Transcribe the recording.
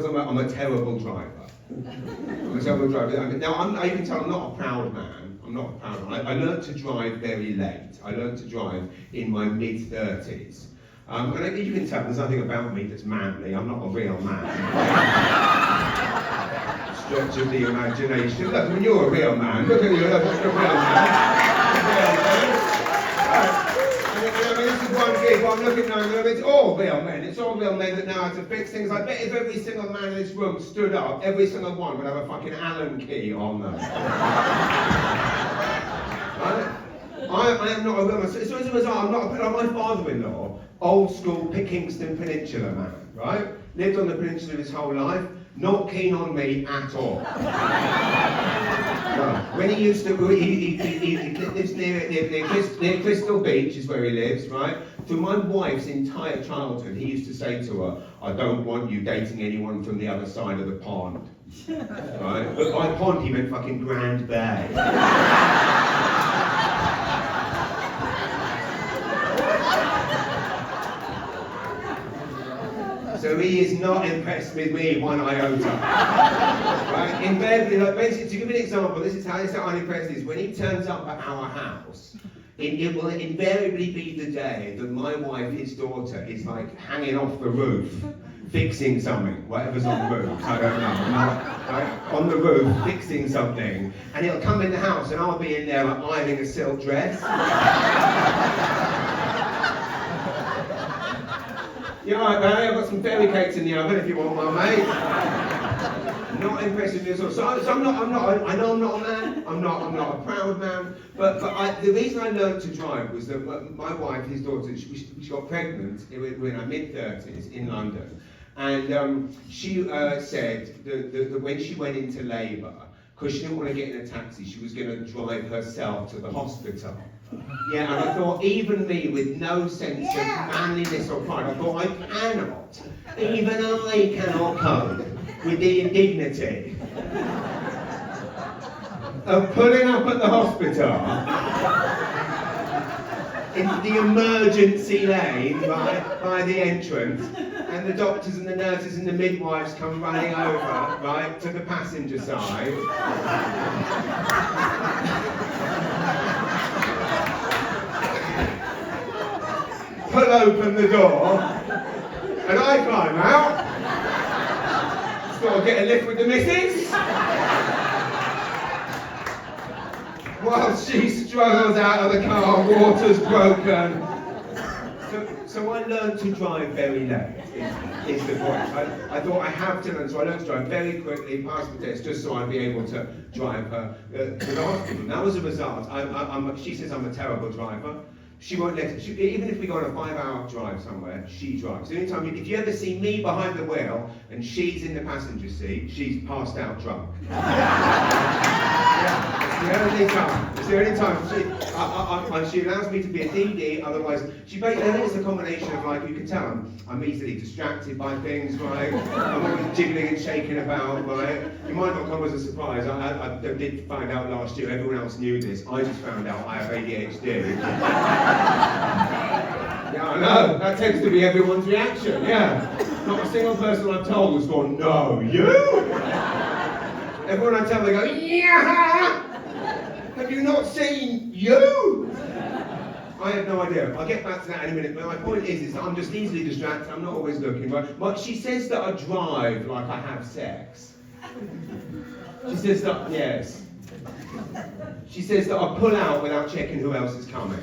because I'm a terrible driver. I'm a terrible driver. Now, I can tell I'm not a proud man. I'm not a proud man. I learned to drive very late. I learned to drive in my mid-30s. And you can tell there's nothing about me that's manly. I'm not a real man. Stretch of the imagination. Look, when you're a real man, look at you, look, you're a real man. This is one gig, what I'm looking at, it's all real men. It's all real men that know how to fix things. I bet if every single man in this room stood up, every single one would have a fucking Allen key on them. Right? I am not a real man. So as a result, I'm not my father-in-law, old school Kingston Peninsula man, right? Lived on the peninsula his whole life, not keen on me at all. No. When he used to, he lives near Crystal Beach is where he lives, right? Through my wife's entire childhood, he used to say to her, I don't want you dating anyone from the other side of the pond. Right? But by pond, he meant fucking Grand Bay. So he is not impressed with me one iota. Right? Invariably, like, basically, to give you an example, this is how unimpressed he is. When he turns up at our house, it will invariably be the day that my wife, his daughter, is like hanging off the roof, fixing something, whatever's on the roof, I don't know. Right? On the roof, fixing something. And he'll come in the house and I'll be in there like, ironing a silk dress. You all right, Barry? I've got some fairy cakes in the oven if you want one, mate. Not impressed with me at all. So I'm not, I know I'm not a man, I'm not a proud man, but the reason I learned to drive was that my wife, his daughter, she got pregnant, we were in our mid-30s in London, and she said that when she went into labour, because she didn't want to get in a taxi, she was going to drive herself to the hospital. Yeah, and I thought, even me with no sense of manliness or pride, I thought, even I cannot cope with the indignity of pulling up at the hospital into the emergency lane by the entrance, and the doctors and the nurses and the midwives come running over, right, to the passenger side. Pull open the door, and I climb out. Sort of get a lift with the missus. While she struggles out of the car, water's broken. So I learned to drive very late, is the point. I thought I have to learn, so I learned to drive very quickly, pass the test, just so I'd be able to drive her to the hospital. Now as a result, she says I'm a terrible driver. She won't let it. Even if we go on a 5-hour drive somewhere, she drives. Anytime, if you ever see me behind the wheel and she's in the passenger seat, she's passed out drunk. Yeah, it's the only time. She allows me to be a DD, otherwise, she basically, I think it's a combination of, like, you can tell I'm easily distracted by things, right? I'm always jiggling and shaking about, right? It might not come as a surprise. I did find out last year, everyone else knew this. I just found out I have ADHD. Yeah, I know. That tends to be everyone's reaction, yeah. Not a single person I've told has gone, no, you? Everyone I tell, they go, yeah! Have you not seen you? I have no idea. I'll get back to that in a minute, but my point is that I'm just easily distracted, I'm not always looking, right? But she says that I drive like I have sex. She says that, yes. She says that I pull out without checking who else is coming.